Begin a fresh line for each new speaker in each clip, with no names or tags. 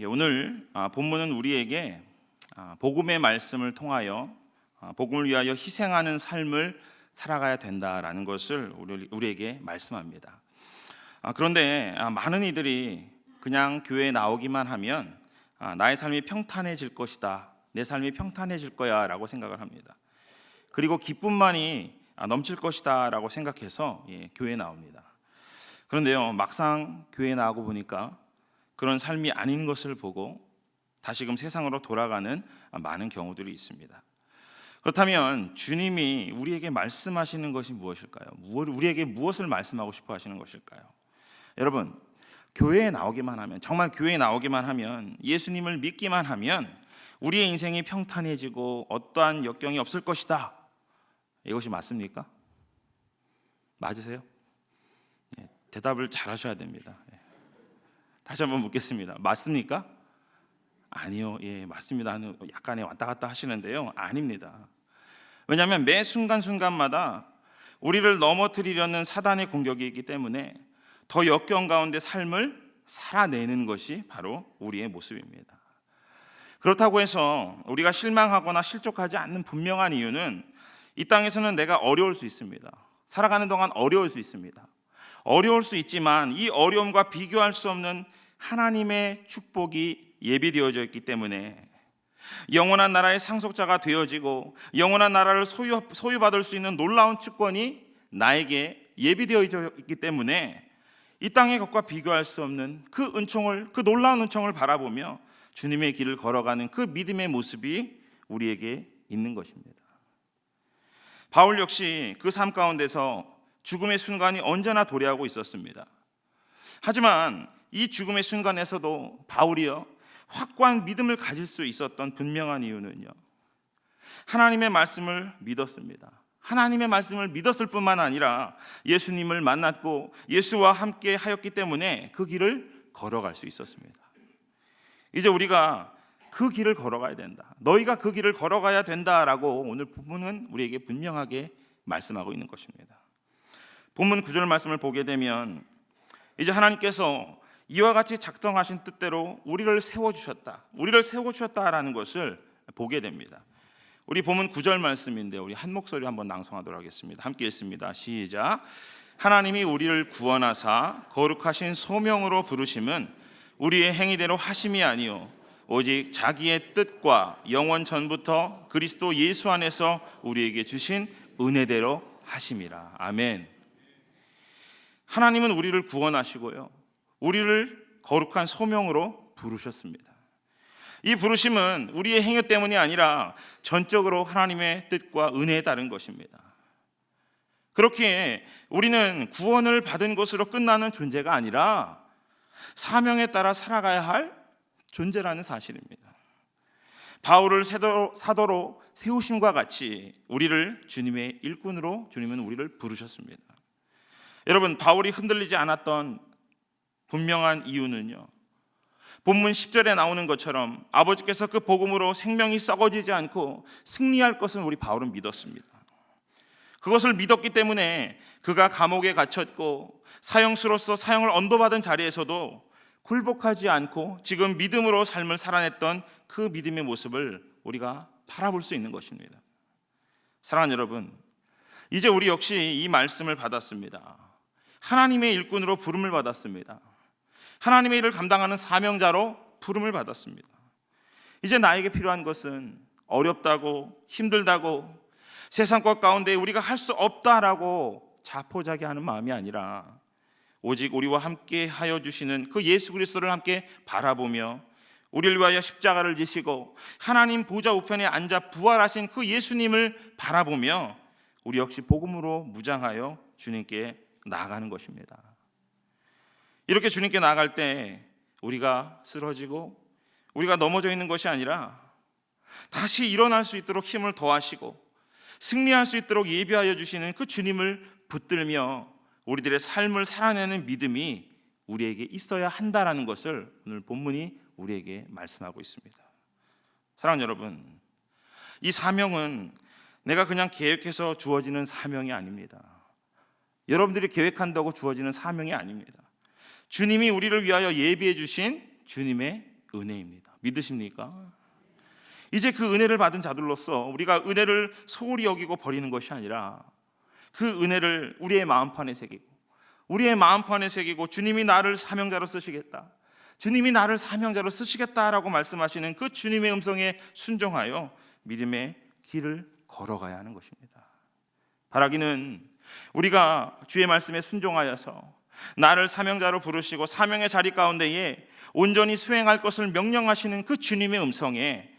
오늘 본문은 우리에게 복음의 말씀을 통하여 복음을 위하여 희생하는 삶을 살아가야 된다라는 것을 우리에게 말씀합니다. 그런데 많은 이들이 그냥 교회에 나오기만 하면 나의 삶이 평탄해질 것이다, 내 삶이 평탄해질 거야 라고 생각을 합니다. 그리고 기쁨만이 넘칠 것이다 라고 생각해서 교회에 나옵니다. 그런데요, 막상 교회에 나오고 보니까 그런 삶이 아닌 것을 보고 다시금 세상으로 돌아가는 많은 경우들이 있습니다. 그렇다면 주님이 우리에게 말씀하시는 것이 무엇일까요? 우리에게 무엇을 말씀하고 싶어 하시는 것일까요? 여러분, 교회에 나오기만 하면, 정말 교회에 나오기만 하면, 예수님을 믿기만 하면 우리의 인생이 평탄해지고 어떠한 역경이 없을 것이다, 이것이 맞습니까? 맞으세요? 대답을 잘 하셔야 됩니다. 다시 한번 묻겠습니다. 맞습니까? 아니요, 맞습니다 하는 약간의 왔다 갔다 하시는데요, 아닙니다. 왜냐하면 매 순간순간마다 우리를 넘어뜨리려는 사단의 공격이 있기 때문에 더 역경 가운데 삶을 살아내는 것이 바로 우리의 모습입니다. 그렇다고 해서 우리가 실망하거나 실족하지 않는 분명한 이유는 이 땅에서는 내가 어려울 수 있습니다. 살아가는 동안 어려울 수 있습니다. 어려울 수 있지만 이 어려움과 비교할 수 없는 하나님의 축복이 예비되어져 있기 때문에 영원한 나라의 상속자가 되어지고 영원한 나라를 소유받을 수 있는 놀라운 축권이 나에게 예비되어져 있기 때문에 이 땅의 것과 비교할 수 없는 그 은총을, 그 놀라운 은총을 바라보며 주님의 길을 걸어가는 그 믿음의 모습이 우리에게 있는 것입니다. 바울 역시 그 삶 가운데서 죽음의 순간이 언제나 도래하고 있었습니다. 하지만 이 죽음의 순간에서도 바울이요, 확고한 믿음을 가질 수 있었던 분명한 이유는요, 하나님의 말씀을 믿었습니다. 하나님의 말씀을 믿었을 뿐만 아니라 예수님을 만났고 예수와 함께 하였기 때문에 그 길을 걸어갈 수 있었습니다. 이제 우리가 그 길을 걸어가야 된다, 너희가 그 길을 걸어가야 된다라고 오늘 본문은 우리에게 분명하게 말씀하고 있는 것입니다. 본문 9절 말씀을 보게 되면 이제 하나님께서 이와 같이 작정하신 뜻대로 우리를 세워주셨다라는 것을 보게 됩니다. 우리 본문 9절 말씀인데 우리 한 목소리 한번 낭송하도록 하겠습니다. 함께 읽습니다. 시작. 하나님이 우리를 구원하사 거룩하신 소명으로 부르심은 우리의 행위대로 하심이 아니요 오직 자기의 뜻과 영원 전부터 그리스도 예수 안에서 우리에게 주신 은혜대로 하심이라. 아멘. 하나님은 우리를 구원하시고요, 우리를 거룩한 소명으로 부르셨습니다. 이 부르심은 우리의 행위 때문이 아니라 전적으로 하나님의 뜻과 은혜에 따른 것입니다. 그렇게 우리는 구원을 받은 것으로 끝나는 존재가 아니라 사명에 따라 살아가야 할 존재라는 사실입니다. 바울을 사도로 세우심과 같이 우리를 주님의 일꾼으로 주님은 우리를 부르셨습니다. 여러분, 바울이 흔들리지 않았던 분명한 이유는요, 본문 10절에 나오는 것처럼 아버지께서 그 복음으로 생명이 썩어지지 않고 승리할 것은 우리 바울은 믿었습니다. 그것을 믿었기 때문에 그가 감옥에 갇혔고 사형수로서 사형을 언도받은 자리에서도 굴복하지 않고 지금 믿음으로 삶을 살아냈던 그 믿음의 모습을 우리가 바라볼 수 있는 것입니다. 사랑하는 여러분, 이제 우리 역시 이 말씀을 받았습니다. 하나님의 일꾼으로 부름을 받았습니다. 하나님의 일을 감당하는 사명자로 부름을 받았습니다. 이제 나에게 필요한 것은 어렵다고 힘들다고 세상 것 가운데 우리가 할 수 없다라고 자포자기하는 마음이 아니라 오직 우리와 함께 하여 주시는 그 예수 그리스도를 함께 바라보며 우리를 위하여 십자가를 지시고 하나님 보좌 우편에 앉아 부활하신 그 예수님을 바라보며 우리 역시 복음으로 무장하여 주님께 나아가는 것입니다. 이렇게 주님께 나아갈 때 우리가 쓰러지고 우리가 넘어져 있는 것이 아니라 다시 일어날 수 있도록 힘을 더하시고 승리할 수 있도록 예비하여 주시는 그 주님을 붙들며 우리들의 삶을 살아내는 믿음이 우리에게 있어야 한다라는 것을 오늘 본문이 우리에게 말씀하고 있습니다. 사랑하는 여러분, 이 사명은 내가 그냥 계획해서 주어지는 사명이 아닙니다. 여러분들이 계획한다고 주어지는 사명이 아닙니다. 주님이 우리를 위하여 예비해 주신 주님의 은혜입니다. 믿으십니까? 이제 그 은혜를 받은 자들로서 우리가 은혜를 소홀히 여기고 버리는 것이 아니라 그 은혜를 우리의 마음판에 새기고 주님이 나를 사명자로 쓰시겠다, 주님이 나를 사명자로 쓰시겠다라고 말씀하시는 그 주님의 음성에 순종하여 믿음의 길을 걸어가야 하는 것입니다. 바라기는 우리가 주의 말씀에 순종하여서 나를 사명자로 부르시고 사명의 자리 가운데에 온전히 수행할 것을 명령하시는 그 주님의 음성에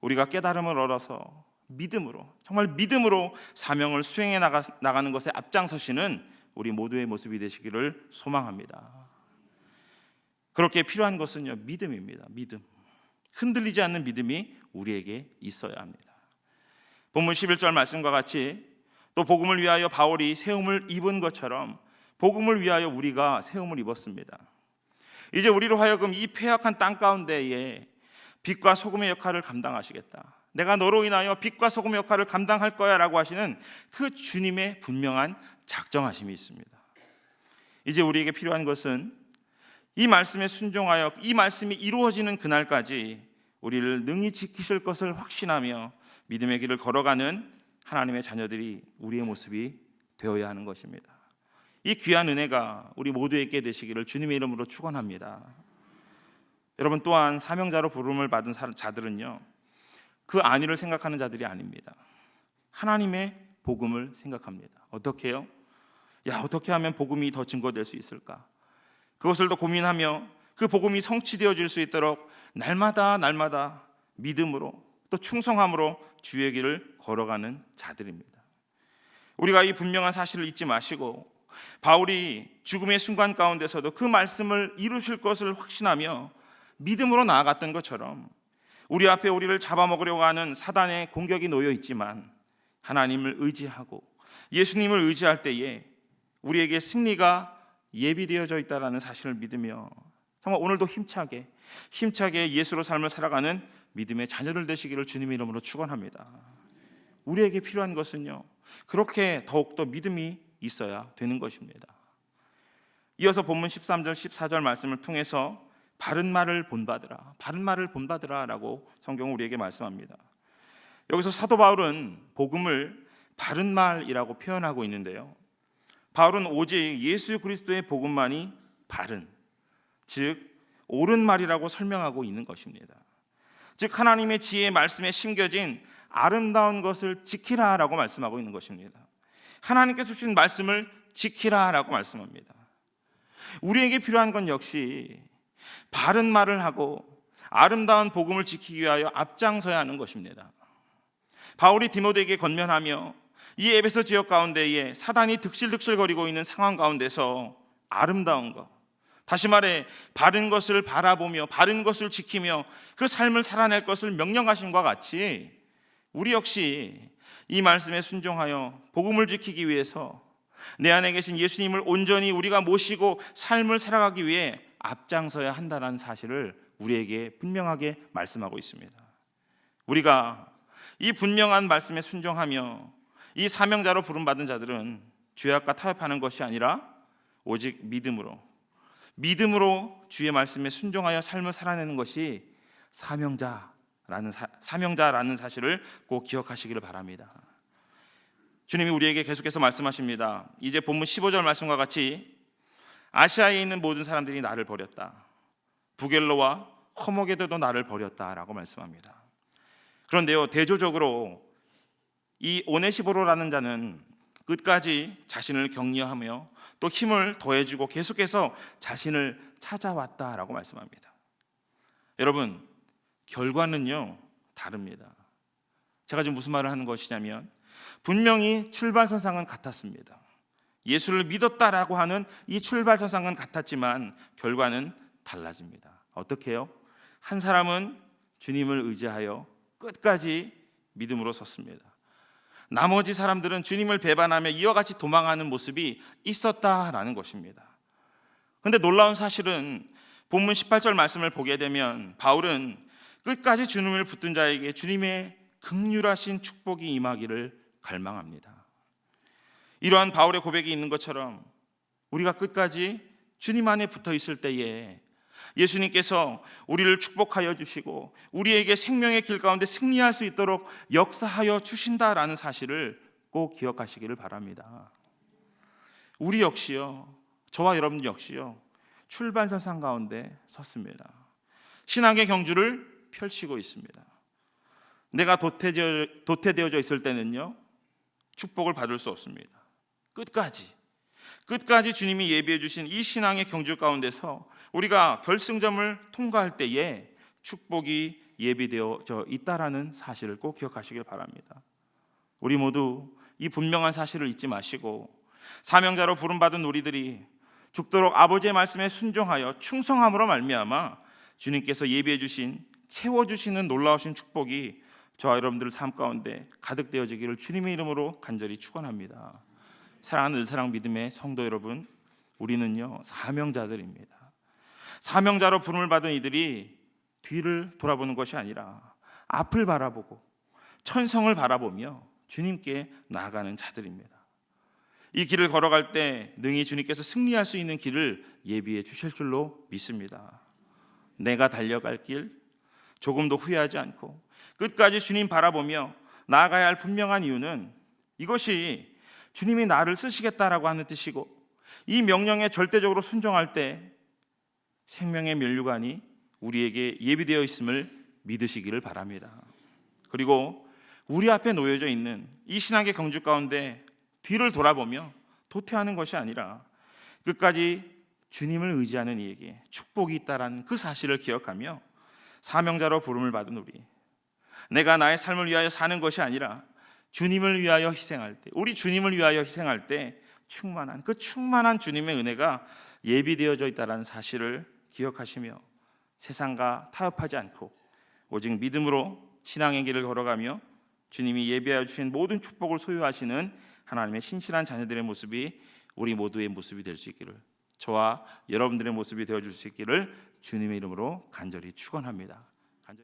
우리가 깨달음을 얻어서 믿음으로, 정말 믿음으로 사명을 수행해 나가는 것에 앞장서시는 우리 모두의 모습이 되시기를 소망합니다. 그렇게 필요한 것은요, 믿음입니다. 믿음. 흔들리지 않는 믿음이 우리에게 있어야 합니다. 본문 11절 말씀과 같이 또 복음을 위하여 바울이 세움을 입은 것처럼 복음을 위하여 우리가 세움을 입었습니다. 이제 우리로 하여금 이 패역한 땅 가운데에 빛과 소금의 역할을 감당하시겠다, 내가 너로 인하여 빛과 소금의 역할을 감당할 거야 라고 하시는 그 주님의 분명한 작정하심이 있습니다. 이제 우리에게 필요한 것은 이 말씀에 순종하여 이 말씀이 이루어지는 그날까지 우리를 능히 지키실 것을 확신하며 믿음의 길을 걸어가는 하나님의 자녀들이 우리의 모습이 되어야 하는 것입니다. 이 귀한 은혜가 우리 모두에게 되시기를 주님의 이름으로 축원합니다. 여러분, 또한 사명자로 부름을 받은 자들은요, 그 안위를 생각하는 자들이 아닙니다. 하나님의 복음을 생각합니다. 어떻게요? 어떻게 하면 복음이 더 증거될 수 있을까? 그것을 더 고민하며 그 복음이 성취되어질 수 있도록 날마다 믿음으로 또 충성함으로 주의 길을 걸어가는 자들입니다. 우리가 이 분명한 사실을 잊지 마시고 바울이 죽음의 순간 가운데서도 그 말씀을 이루실 것을 확신하며 믿음으로 나아갔던 것처럼 우리 앞에 우리를 잡아먹으려고 하는 사단의 공격이 놓여 있지만 하나님을 의지하고 예수님을 의지할 때에 우리에게 승리가 예비되어져 있다는 사실을 믿으며 정말 오늘도 힘차게 예수로 삶을 살아가는 믿음의 자녀들 되시기를 주님의 이름으로 축원합니다. 우리에게 필요한 것은요, 그렇게 더욱더 믿음이 있어야 되는 것입니다. 이어서 본문 13절 14절 말씀을 통해서 바른 말을 본받으라 라고 성경은 우리에게 말씀합니다. 여기서 사도 바울은 복음을 바른 말이라고 표현하고 있는데요, 바울은 오직 예수 그리스도의 복음만이 바른, 즉 옳은 말이라고 설명하고 있는 것입니다. 즉 하나님의 지혜의 말씀에 심겨진 아름다운 것을 지키라라고 말씀하고 있는 것입니다. 하나님께서 주신 말씀을 지키라라고 말씀합니다. 우리에게 필요한 건 역시 바른 말을 하고 아름다운 복음을 지키기 위하여 앞장서야 하는 것입니다. 바울이 디모데에게 권면하며 이 에베소 지역 가운데에 사단이 득실득실거리고 있는 상황 가운데서 아름다운 것, 다시 말해 바른 것을 바라보며 바른 것을 지키며 그 삶을 살아낼 것을 명령하신 것과 같이 우리 역시 이 말씀에 순종하여 복음을 지키기 위해서 내 안에 계신 예수님을 온전히 우리가 모시고 삶을 살아가기 위해 앞장서야 한다는 사실을 우리에게 분명하게 말씀하고 있습니다. 우리가 이 분명한 말씀에 순종하며 이 사명자로 부름받은 자들은 죄악과 타협하는 것이 아니라 오직 믿음으로 주의 말씀에 순종하여 삶을 살아내는 것이 사명자라는 사실을 꼭 기억하시기를 바랍니다. 주님이 우리에게 계속해서 말씀하십니다. 이제 본문 15절 말씀과 같이 아시아에 있는 모든 사람들이 나를 버렸다, 부겔로와 허목에도 나를 버렸다라고 말씀합니다. 그런데요, 대조적으로 이 오네시보로라는 자는 끝까지 자신을 격려하며 또 힘을 더해주고 계속해서 자신을 찾아왔다라고 말씀합니다. 여러분, 결과는요 다릅니다. 제가 지금 무슨 말을 하는 것이냐면 분명히 출발선상은 같았습니다. 예수를 믿었다라고 하는 이 출발선상은 같았지만 결과는 달라집니다. 어떻게 해요? 한 사람은 주님을 의지하여 끝까지 믿음으로 섰습니다. 나머지 사람들은 주님을 배반하며 이와 같이 도망하는 모습이 있었다라는 것입니다. 그런데 놀라운 사실은 본문 18절 말씀을 보게 되면 바울은 끝까지 주님을 붙든 자에게 주님의 긍휼하신 축복이 임하기를 갈망합니다. 이러한 바울의 고백이 있는 것처럼 우리가 끝까지 주님 안에 붙어 있을 때에 예수님께서 우리를 축복하여 주시고 우리에게 생명의 길 가운데 승리할 수 있도록 역사하여 주신다라는 사실을 꼭 기억하시기를 바랍니다. 우리 역시요, 저와 여러분 역시요, 출발선상 가운데 섰습니다. 신앙의 경주를 펼치고 있습니다. 내가 도태되어져 있을 때는요, 축복을 받을 수 없습니다. 끝까지 주님이 예비해 주신 이 신앙의 경주 가운데서 우리가 결승점을 통과할 때에 축복이 예비되어져 있다라는 사실을 꼭 기억하시길 바랍니다. 우리 모두 이 분명한 사실을 잊지 마시고 사명자로 부름받은 우리들이 죽도록 아버지의 말씀에 순종하여 충성함으로 말미암아 주님께서 예비해 주신, 채워주시는 놀라우신 축복이 저와 여러분들 삶 가운데 가득되어지기를 주님의 이름으로 간절히 축원합니다. 사랑하는 을사랑 믿음의 성도 여러분, 우리는요 사명자들입니다. 사명자로 부름을 받은 이들이 뒤를 돌아보는 것이 아니라 앞을 바라보고 천성을 바라보며 주님께 나아가는 자들입니다. 이 길을 걸어갈 때 능히 주님께서 승리할 수 있는 길을 예비해 주실 줄로 믿습니다. 내가 달려갈 길 조금도 후회하지 않고 끝까지 주님 바라보며 나아가야 할 분명한 이유는 이것이 주님이 나를 쓰시겠다라고 하는 뜻이고, 이 명령에 절대적으로 순종할 때 생명의 면류관이 우리에게 예비되어 있음을 믿으시기를 바랍니다. 그리고 우리 앞에 놓여져 있는 이 신앙의 경주 가운데 뒤를 돌아보며 도태하는 것이 아니라 끝까지 주님을 의지하는 이에게 축복이 있다라는 그 사실을 기억하며 사명자로 부름을 받은 우리, 내가 나의 삶을 위하여 사는 것이 아니라 주님을 위하여 희생할 때, 우리 주님을 위하여 희생할 때 충만한 주님의 은혜가 예비되어져 있다는 사실을 기억하시며 세상과 타협하지 않고 오직 믿음으로 신앙의 길을 걸어가며 주님이 예비하여 주신 모든 축복을 소유하시는 하나님의 신실한 자녀들의 모습이 우리 모두의 모습이 될 수 있기를, 저와 여러분들의 모습이 되어줄 수 있기를 주님의 이름으로 간절히 축원합니다.